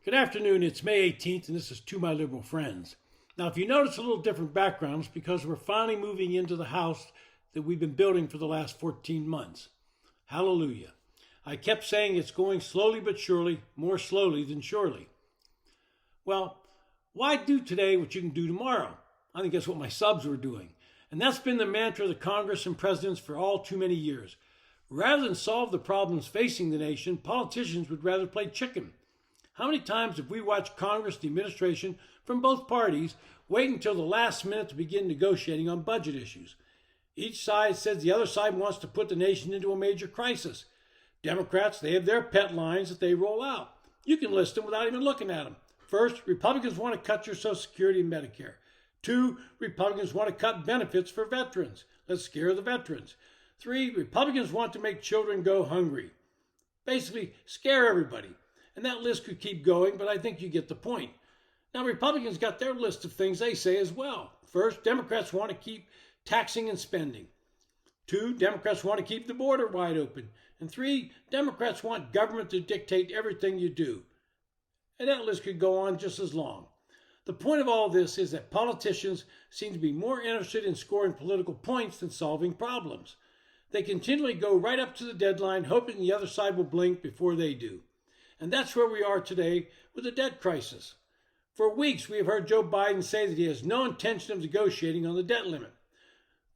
Good afternoon. It's May 18th, and this is To My Liberal Friends. Now, if you notice a little different backgrounds, because we're finally moving into the house that we've been building for the last 14 months. Hallelujah. I kept saying it's going slowly but surely, more slowly than surely. Well, why do today what you can do tomorrow? I think that's what my subs were doing. And that's been the mantra of the Congress and presidents for all too many years. Rather than solve the problems facing the nation, politicians would rather play chicken. How many times have we watched Congress and the administration from both parties wait until the last minute to begin negotiating on budget issues? Each side says the other side wants to put the nation into a major crisis. Democrats, they have their pet lines that they roll out. You can list them without even looking at them. First, Republicans want to cut your Social Security and Medicare. 2, Republicans want to cut benefits for veterans. Let's scare the veterans. 3, Republicans want to make children go hungry. Basically, scare everybody. And that list could keep going, but I think you get the point. Now, Republicans got their list of things they say as well. First, Democrats want to keep taxing and spending. 2, Democrats want to keep the border wide open. And 3, Democrats want government to dictate everything you do. And that list could go on just as long. The point of all this is that politicians seem to be more interested in scoring political points than solving problems. They continually go right up to the deadline, hoping the other side will blink before they do. And that's where we are today with the debt crisis. For weeks, we have heard Joe Biden say that he has no intention of negotiating on the debt limit.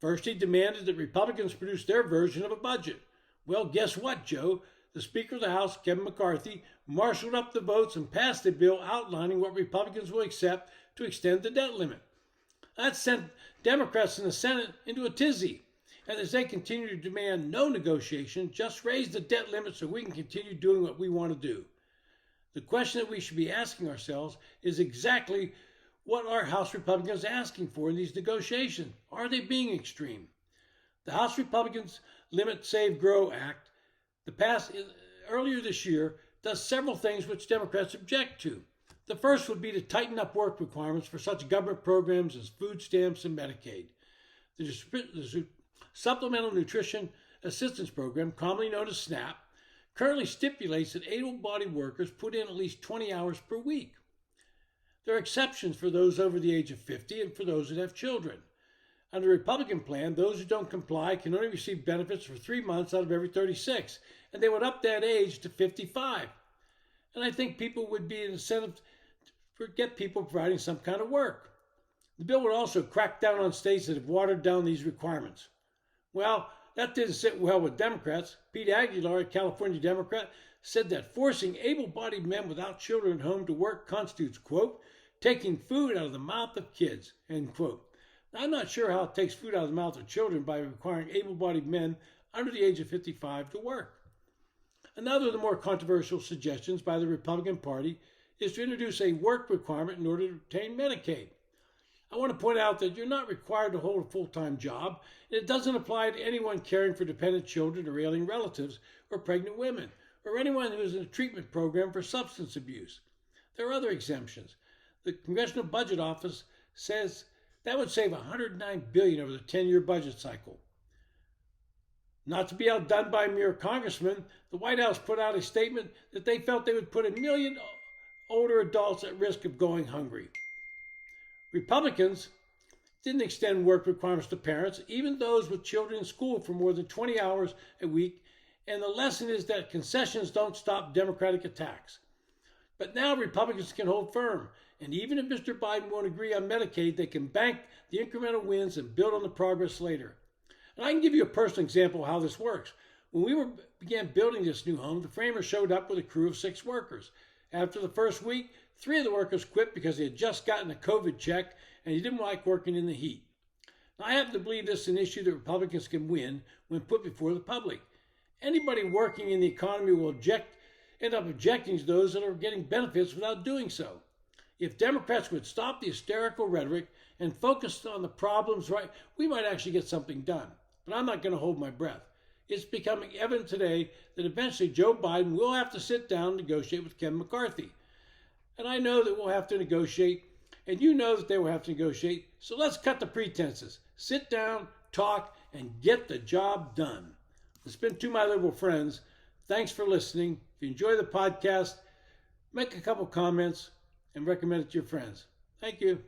First, he demanded that Republicans produce their version of a budget. Well, guess what, Joe? The Speaker of the House, Kevin McCarthy, marshaled up the votes and passed a bill outlining what Republicans will accept to extend the debt limit. That sent Democrats in the Senate into a tizzy. And as they continue to demand no negotiation, just raise the debt limit so we can continue doing what we want to do. The question that we should be asking ourselves is exactly what are House Republicans asking for in these negotiations? Are they being extreme? The House Republicans Limit Save Grow Act, earlier this year, does several things which Democrats object to. The first would be to tighten up work requirements for such government programs as food stamps and Medicaid. The Supplemental Nutrition Assistance Program, commonly known as SNAP, currently stipulates that able-bodied workers put in at least 20 hours per week. There are exceptions for those over the age of 50 and for those that have children. Under the Republican plan, those who don't comply can only receive benefits for 3 months out of every 36, and they would up that age to 55. And I think people would be an incentive to get people providing some kind of work. The bill would also crack down on states that have watered down these requirements. Well, that didn't sit well with Democrats. Pete Aguilar, a California Democrat, said that forcing able-bodied men without children at home to work constitutes, quote, taking food out of the mouth of kids, end quote. Now, I'm not sure how it takes food out of the mouth of children by requiring able-bodied men under the age of 55 to work. Another of the more controversial suggestions by the Republican Party is to introduce a work requirement in order to obtain Medicaid. I want to point out that you're not required to hold a full-time job, and it doesn't apply to anyone caring for dependent children or ailing relatives or pregnant women, or anyone who is in a treatment program for substance abuse. There are other exemptions. The Congressional Budget Office says that would save $109 billion over the 10-year budget cycle. Not to be outdone by mere congressmen, the White House put out a statement that they felt they would put 1 million older adults at risk of going hungry. Republicans didn't extend work requirements to parents, even those with children in school for more than 20 hours a week, and the lesson is that concessions don't stop Democratic attacks. But now Republicans can hold firm, and even if Mr. Biden won't agree on Medicaid, they can bank the incremental wins and build on the progress later. And I can give you a personal example of how this works. When we began building this new home, the framers showed up with a crew of 6 workers. After the first week, 3 of the workers quit because they had just gotten a COVID check and they didn't like working in the heat. Now, I happen to believe this is an issue that Republicans can win when put before the public. Anybody working in the economy will end up objecting to those that are getting benefits without doing so. If Democrats would stop the hysterical rhetoric and focus on the problems, right, we might actually get something done. But I'm not going to hold my breath. It's becoming evident today that eventually Joe Biden will have to sit down and negotiate with Kevin McCarthy. And I know that we'll have to negotiate, and you know that they will have to negotiate. So let's cut the pretenses. Sit down, talk, and get the job done. It's been To My Liberal Friends. Thanks for listening. If you enjoy the podcast, make a couple comments, and recommend it to your friends. Thank you.